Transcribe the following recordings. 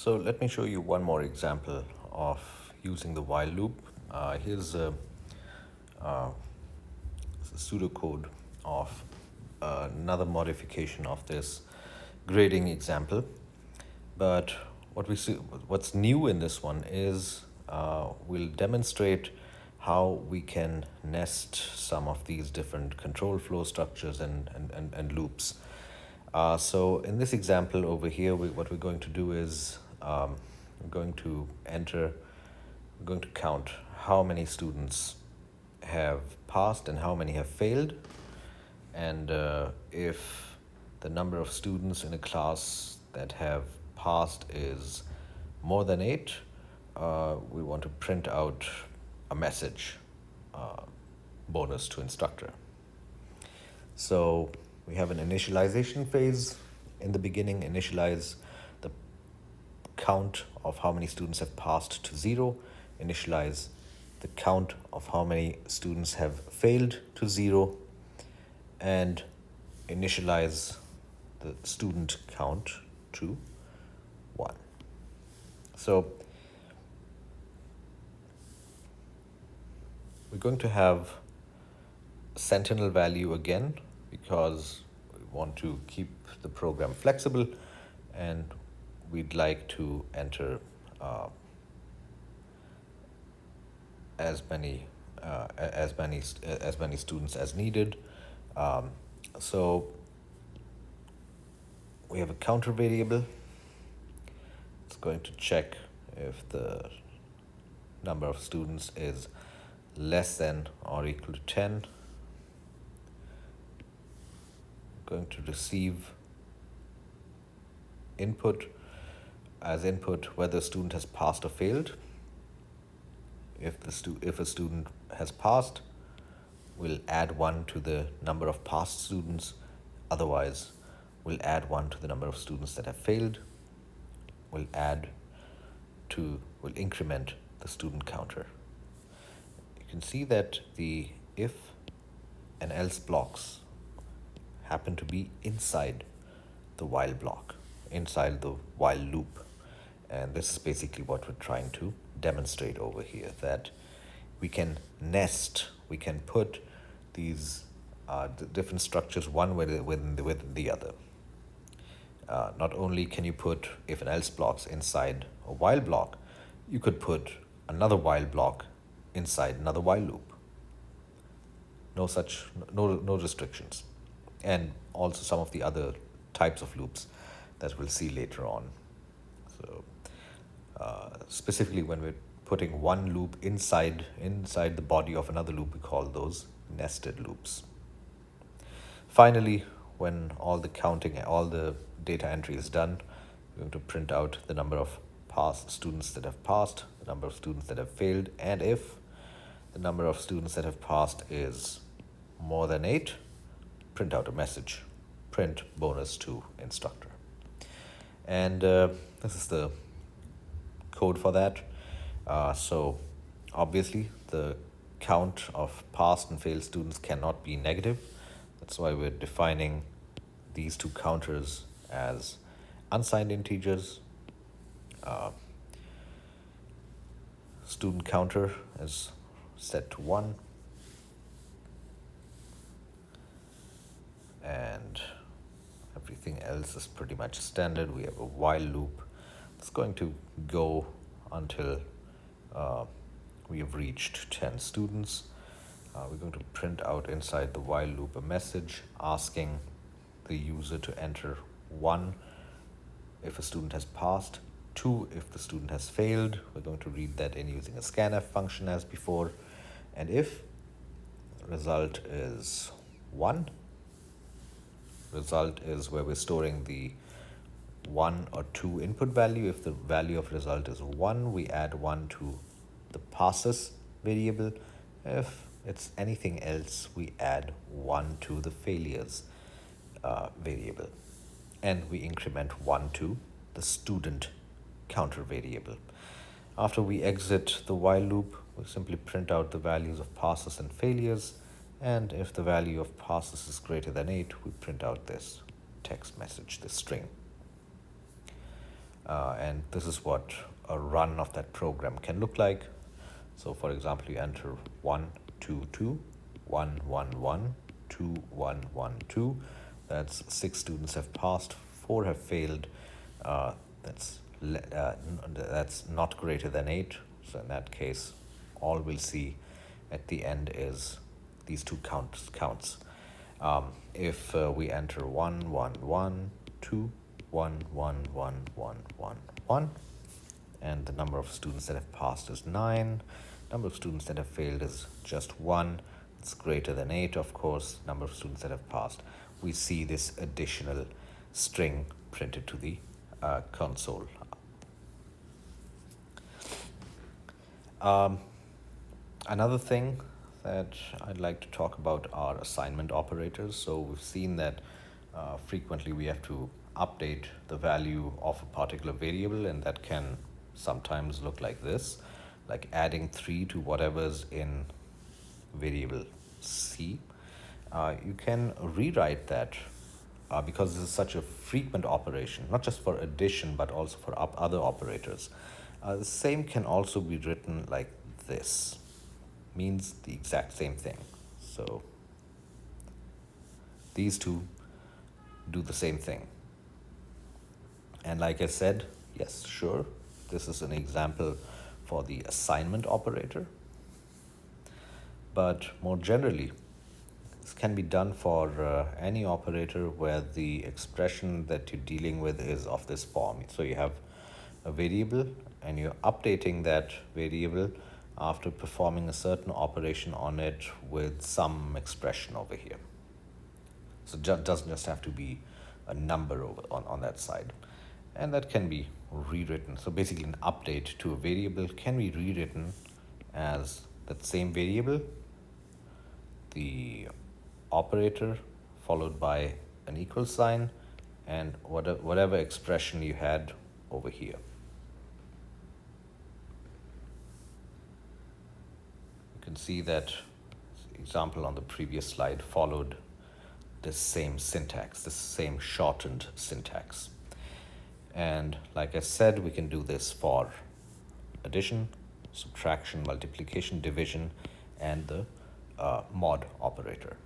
So let me show you one more example of using the while loop. Here's a pseudocode of another modification of this grading example. But what we see, what's new in this one is we'll demonstrate how we can nest some of these different control flow structures and loops. So in this example over here, what we're going to do is we're going to we're going to count how many students have passed and how many have failed. And if the number of students in a class that have passed is more than 8, we want to print out a message bonus to instructor. So we have an initialization phase. In the beginning, initialize the count of how many students have passed to 0, initialize the count of how many students have failed to 0, and initialize the student count to 1. So we're going to have sentinel value again because we want to keep the program flexible and we'd like to enter as many students as needed. So we have a counter variable. It's going to check if the number of students is less than or equal to 10. Going to receive input whether a student has passed or failed. If a student has passed, we'll add 1 to the number of passed students. Otherwise, we'll add 1 to the number of students that have failed. We'll increment the student counter. You can see that the if and else blocks happen to be inside the while block, inside the while loop. And this is basically what we're trying to demonstrate over here, that we can nest, we can put these different structures one within the other. Not only can you put if and else blocks inside a while block, you could put another while block inside another while loop. No restrictions. And also some of the other types of loops that we'll see later on. So specifically when we're putting one loop inside the body of another loop, we call those nested loops. Finally, when all the counting, all the data entry is done, we're going to print out the number of students that have passed, the number of students that have failed, and if the number of students that have passed is more than 8, print out a message, print bonus to instructor. And this is the code for that. So obviously the count of passed and failed students cannot be negative. That's why we're defining these two counters as unsigned integers. Student counter is set to 1. And everything else is pretty much standard. We have a while loop that's going to go until we have reached 10 students. We're going to print out inside the while loop a message asking the user to enter 1 if a student has passed, 2 if the student has failed. We're going to read that in using a scanf function as before. And if result is 1, result is where we're storing the 1 or 2 input value. If the value of result is 1, we add 1 to the passes variable. If it's anything else, we add 1 to the failures variable. And we increment 1 to the student counter variable. After we exit the while loop, we simply print out the values of passes and failures. And if the value of passes is greater than 8, we print out this text message, this string. And this is what a run of that program can look like. So for example, you enter 1, 2, 2, 1, 1, 1, 2, 1, 1, 2. That's 6 students have passed, 4 have failed. That's not greater than 8. So in that case, all we'll see at the end is these two counts. If we enter 1, 1, 1, 2, 1, 1, 1, 1, 1, 1, and the number of students that have passed is 9, number of students that have failed is just 1, it's greater than 8, of course, number of students that have passed, we see this additional string printed to the console. Another thing that I'd like to talk about are assignment operators. So we've seen that frequently we have to update the value of a particular variable, and that can sometimes look like this, like adding 3 to whatever's in variable C. You can rewrite that because this is such a frequent operation, not just for addition, but also for other operators. The same can also be written like this, means the exact same thing. So these two do the same thing. And like I said, yes, sure, this is an example for the assignment operator. But more generally, this can be done for any operator where the expression that you're dealing with is of this form. So you have a variable and you're updating that variable after performing a certain operation on it with some expression over here. So it doesn't just have to be a number over on that side. And that can be rewritten. So basically an update to a variable can be rewritten as that same variable, the operator followed by an equal sign, and whatever expression you had over here. You can see that example on the previous slide followed this same syntax, this same shortened syntax. And like I said, we can do this for addition, subtraction, multiplication, division, and the mod operator.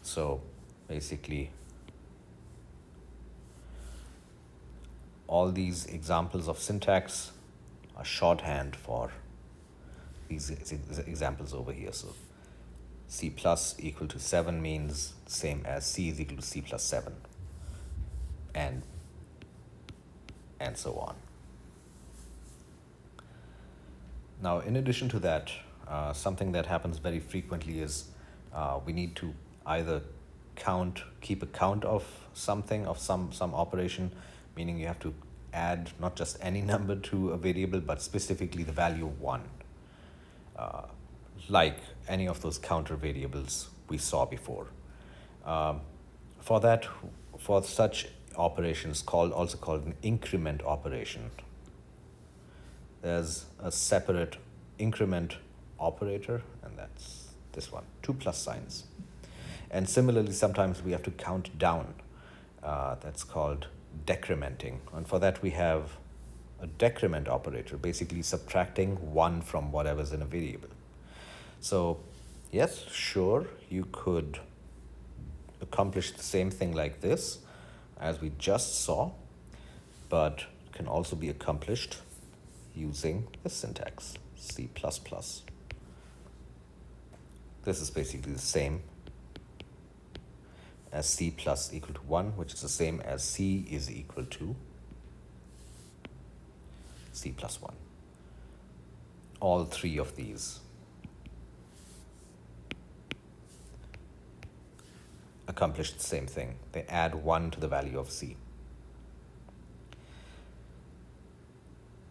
So basically, all these examples of syntax are shorthand for these examples over here. So C plus equal to 7 means same as C is equal to C plus 7, and so on. Now, in addition to that, something that happens very frequently is we need to either keep a count of something, of some operation, meaning you have to add not just any number to a variable, but specifically the value of 1, like any of those counter variables we saw before. For such operations, also called an increment operation, there's a separate increment operator, and that's this one, 2 plus signs. And similarly, sometimes we have to count down. That's called decrementing. And for that, we have a decrement operator, basically subtracting 1 from whatever's in a variable. So yes, sure, you could accomplish the same thing like this as we just saw, but it can also be accomplished using this syntax, C++. This is basically the same as C plus equal to 1, which is the same as C is equal to C plus 1. All three of these accomplish the same thing. They add 1 to the value of C.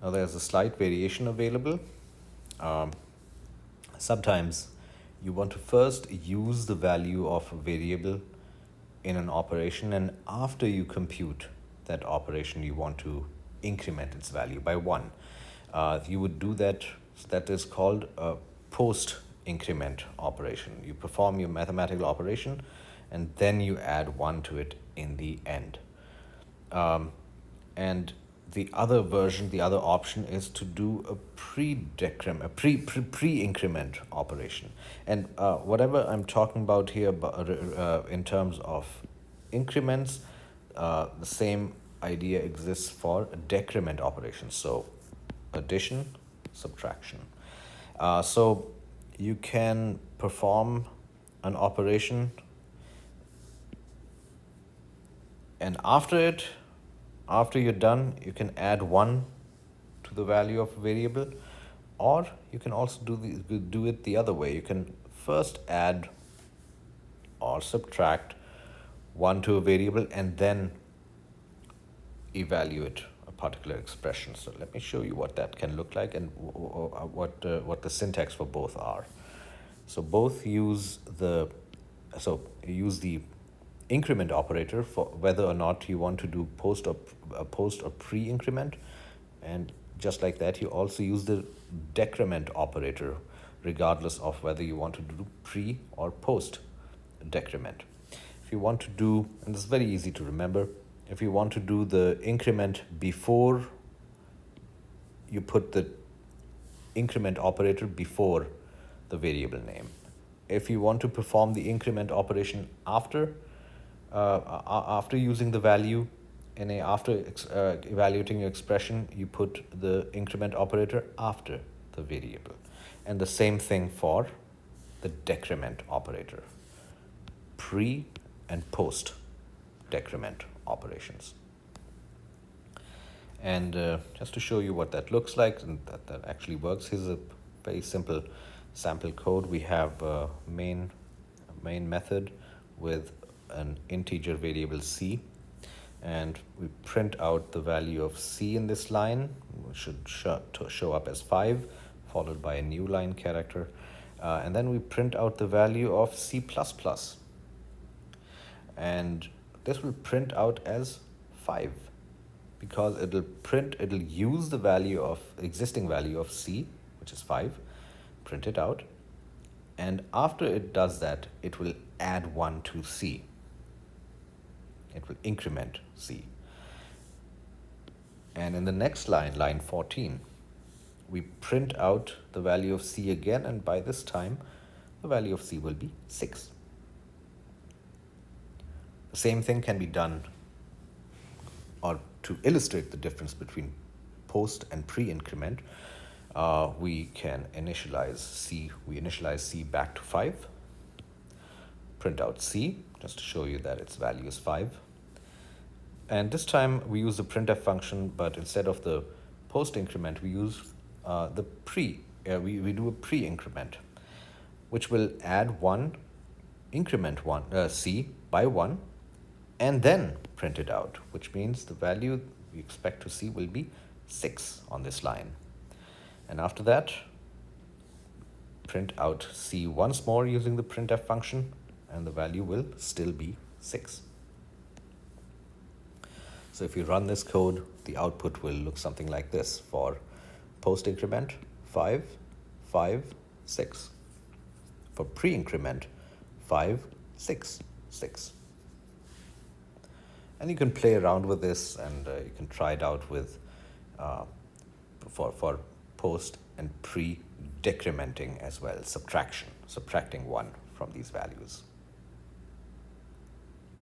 Now there's a slight variation available. Sometimes you want to first use the value of a variable in an operation, and after you compute that operation, you want to increment its value by 1. You would do that. That is called a post-increment operation. You perform your mathematical operation, and then you add 1 to it in the end. And the other version, the other option is to do a pre-increment operation. And whatever I'm talking about here in terms of increments, the same idea exists for decrement operations. So addition, subtraction. So you can perform an operation, and after you're done, you can add 1 to the value of a variable, or you can also do it the other way. You can first add or subtract 1 to a variable and then evaluate a particular expression. So let me show you what that can look like and what the syntax for both are. So both use the increment operator for whether or not you want to do post or pre-increment, and just like that you also use the decrement operator regardless of whether you want to do pre or post decrement. If you want to do, and this is very easy to remember, if you want to do the increment before, you put the increment operator before the variable name. If you want to perform the increment operation after using the value after evaluating your expression, you put the increment operator after the variable. And the same thing for the decrement operator, pre and post decrement operations. And just to show you what that looks like and that actually works, here's a very simple sample code. We have a main method with an integer variable c, and we print out the value of c in this line, which should show up as 5, followed by a new line character, and then we print out the value of c++, and this will print out as 5 because it'll use the existing value of c, which is 5, print it out, and after it does that, it will add 1 to c. It will increment c. And in the next line, line 14, we print out the value of c again, and by this time, the value of c will be 6. The same thing can be done, or to illustrate the difference between post and pre-increment, we can initialize c. We initialize c back to 5, print out c, just to show you that its value is 5. And this time we use the printf function, but instead of the post increment, we use we do a pre-increment, which will add 1, increment c by 1, and then print it out, which means the value we expect to see will be 6 on this line. And after that, print out c once more using the printf function, and the value will still be 6. So if you run this code, the output will look something like this. For post increment, 5, 5, 6. For pre-increment, 5, 6, 6. And you can play around with this, and you can try it out with for post and pre-decrementing as well, subtracting 1 from these values.